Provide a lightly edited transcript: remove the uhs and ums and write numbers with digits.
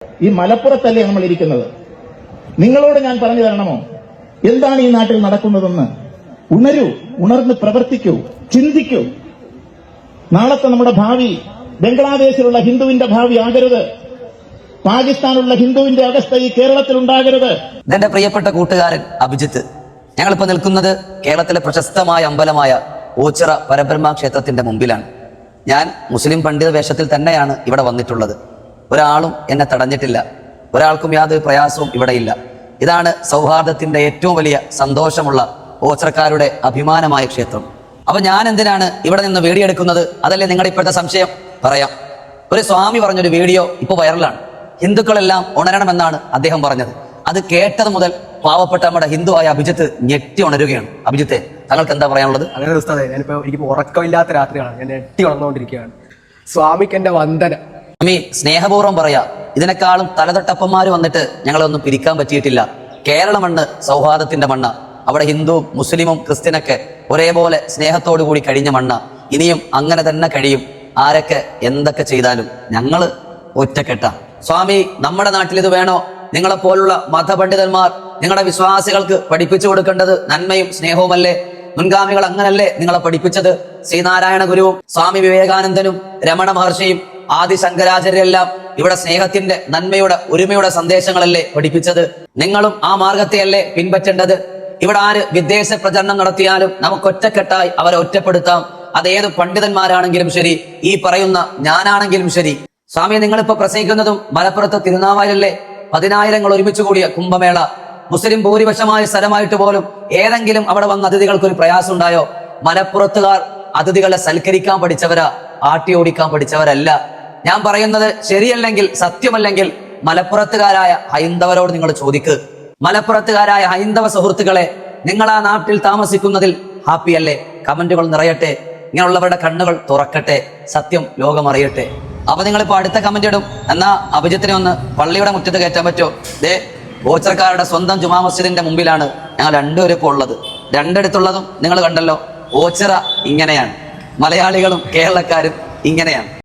ഈ മലപ്പുറത്തല്ലേ നമ്മൾ ഇരിക്കുന്നത്? നിങ്ങളോട് ഞാൻ പറഞ്ഞു തരണമോ എന്താണ് ഈ നാട്ടിൽ നടക്കുന്നതെന്ന്? ഉണരൂ, ഉണർന്ന് പ്രവർത്തിക്കൂ, ചിന്തിക്കൂ. നാളത്തെ നമ്മുടെ ഭാവി ബംഗ്ലാദേശിലുള്ള ഹിന്ദുവിന്റെ ഭാവി ആകരുത്. പാകിസ്ഥാനുള്ള ഹിന്ദുവിന്റെ അവസ്ഥ ഈ കേരളത്തിൽ ഉണ്ടാകരുത്. എന്റെ പ്രിയപ്പെട്ട കൂട്ടുകാരൻ അഭിജിത്ത്, ഞങ്ങളിപ്പോ നിൽക്കുന്നത് കേരളത്തിലെ പ്രശസ്തമായ അമ്പലമായ ഓച്ചിറ പരബ്രഹ്മ ക്ഷേത്രത്തിന്റെ മുമ്പിലാണ്. ഞാൻ മുസ്ലിം പണ്ഡിത വേഷത്തിൽ തന്നെയാണ് ഇവിടെ വന്നിട്ടുള്ളത്. ഒരാളും എന്നെ തടഞ്ഞിട്ടില്ല, ഒരാൾക്കും യാതൊരു പ്രയാസവും ഇവിടെയില്ല. ഇതാണ് സൗഹാർദ്ദത്തിന്റെ ഏറ്റവും വലിയ സന്തോഷമുള്ള ഓച്ചിറക്കാരുടെ അഭിമാനമായ ക്ഷേത്രം. അപ്പൊ ഞാൻ എന്തിനാണ് ഇവിടെ നിന്ന് വീഡിയോ എടുക്കുന്നത്? അതല്ലേ നിങ്ങളുടെ ഇപ്പോഴത്തെ സംശയം? പറയാം. ഒരു സ്വാമി പറഞ്ഞൊരു വീഡിയോ ഇപ്പൊ വൈറലാണ്. ഹിന്ദുക്കളെല്ലാം ഉണരണമെന്നാണ് അദ്ദേഹം പറഞ്ഞത്. അത് കേട്ടത് മുതൽ പാവപ്പെട്ട നമ്മുടെ ഹിന്ദുവായ അഭിജിത്ത് ഞെട്ടി ഉണരുകയാണ്. അഭിജിത്തെ, താങ്കൾക്ക് എന്താ പറയാനുള്ളത്? അങ്ങനെ ഉസ്താദേ, എനിക്ക് ഉറക്കമില്ലാത്ത രാത്രിയാണ്, ഞാൻ ഞെട്ടി ഉണർന്നുകൊണ്ടിരിക്കുകയാണ്. സ്വാമിക്ക് എന്റെ വന്ദനം. സ്വാമി സ്നേഹപൂർവ്വം പറയാ, ഇതിനേക്കാളും തലതൊട്ടപ്പന്മാര് വന്നിട്ട് ഞങ്ങളൊന്നും പിരിക്കാൻ പറ്റിയിട്ടില്ല. കേരള മണ്ണ് സൗഹാർദ്ദത്തിന്റെ മണ്ണ. അവിടെ ഹിന്ദുവും മുസ്ലിമും ക്രിസ്ത്യനൊക്കെ ഒരേപോലെ സ്നേഹത്തോടു കൂടി കഴിഞ്ഞ മണ്ണ. ഇനിയും അങ്ങനെ തന്നെ കഴിയും. ആരൊക്കെ എന്തൊക്കെ ചെയ്താലും ഞങ്ങള് ഒറ്റക്കെട്ട. സ്വാമി, നമ്മുടെ നാട്ടിൽ ഇത് വേണോ? നിങ്ങളെപ്പോലുള്ള മതപണ്ഡിതന്മാർ നിങ്ങളുടെ വിശ്വാസികൾക്ക് പഠിപ്പിച്ചു കൊടുക്കേണ്ടത് നന്മയും സ്നേഹവുമല്ലേ? മുൻഗാമികൾ അങ്ങനല്ലേ നിങ്ങളെ പഠിപ്പിച്ചത്? ശ്രീനാരായണ ഗുരുവും സ്വാമി വിവേകാനന്ദനും രമണ മഹർഷിയും ആദി ശങ്കരാചാര്യരെല്ലാം ഇവിടെ സ്നേഹത്തിന്റെ, നന്മയുടെ, ഒരുമയുടെ സന്ദേശങ്ങളല്ലേ പഠിപ്പിച്ചത്? നിങ്ങളും ആ മാർഗത്തെയല്ലേ പിൻപറ്റേണ്ടത്? ഇവിടെ ആര് വിദ്വേഷ പ്രചരണം നടത്തിയാലും നമുക്ക് ഒറ്റക്കെട്ടായി അവരെ ഒറ്റപ്പെടുത്താം. അതേത് പണ്ഡിതന്മാരാണെങ്കിലും ശരി, ഈ പറയുന്ന ഞാനാണെങ്കിലും ശരി. സ്വാമി, നിങ്ങളിപ്പോ പ്രസംഗിക്കുന്നതും മലപ്പുറത്ത് തിരുനാവായിലല്ലേ 10,000 ഒരുമിച്ച് കൂടിയ കുംഭമേള. മുസ്ലിം ഭൂരിപക്ഷമായ സ്ഥലമായിട്ട് പോലും ഏതെങ്കിലും അവിടെ വന്ന അതിഥികൾക്ക് ഒരു പ്രയാസം ഉണ്ടായോ? മലപ്പുറത്തുകാർ അതിഥികളെ സൽക്കരിക്കാൻ പഠിച്ചവരാ, ആട്ടി ഓടിക്കാൻ പഠിച്ചവരല്ല. ഞാൻ പറയുന്നത് ശരിയല്ലെങ്കിൽ, സത്യമല്ലെങ്കിൽ മലപ്പുറത്തുകാരായ ഹൈന്ദവരോട് നിങ്ങൾ ചോദിക്ക്. മലപ്പുറത്തുകാരായ ഹൈന്ദവ സുഹൃത്തുക്കളെ, നിങ്ങൾ ആ നാട്ടിൽ താമസിക്കുന്നതിൽ ഹാപ്പിയല്ലേ? കമന്റുകൾ നിറയട്ടെ, ഇങ്ങനെയുള്ളവരുടെ കണ്ണുകൾ തുറക്കട്ടെ, സത്യം ലോകം അറിയട്ടെ. അപ്പൊ നിങ്ങളിപ്പോ അടുത്ത കമന്റ് ഇടും, എന്നാ അഭിജിത്തിനെ ഒന്ന് പള്ളിയുടെ മുറ്റത്ത് കയറ്റാൻ പറ്റുമോ? ദേ, ഓച്ചിറക്കാരുടെ സ്വന്തം ജുമാ മസ്ജിദിന്റെ മുമ്പിലാണ് ഞങ്ങൾ രണ്ടുപേരും ഇപ്പോൾ ഉള്ളത്. രണ്ടിടത്തുള്ളതും നിങ്ങൾ കണ്ടല്ലോ. ഓച്ചിറ ഇങ്ങനെയാണ്, മലയാളികളും കേരളക്കാരും ഇങ്ങനെയാണ്.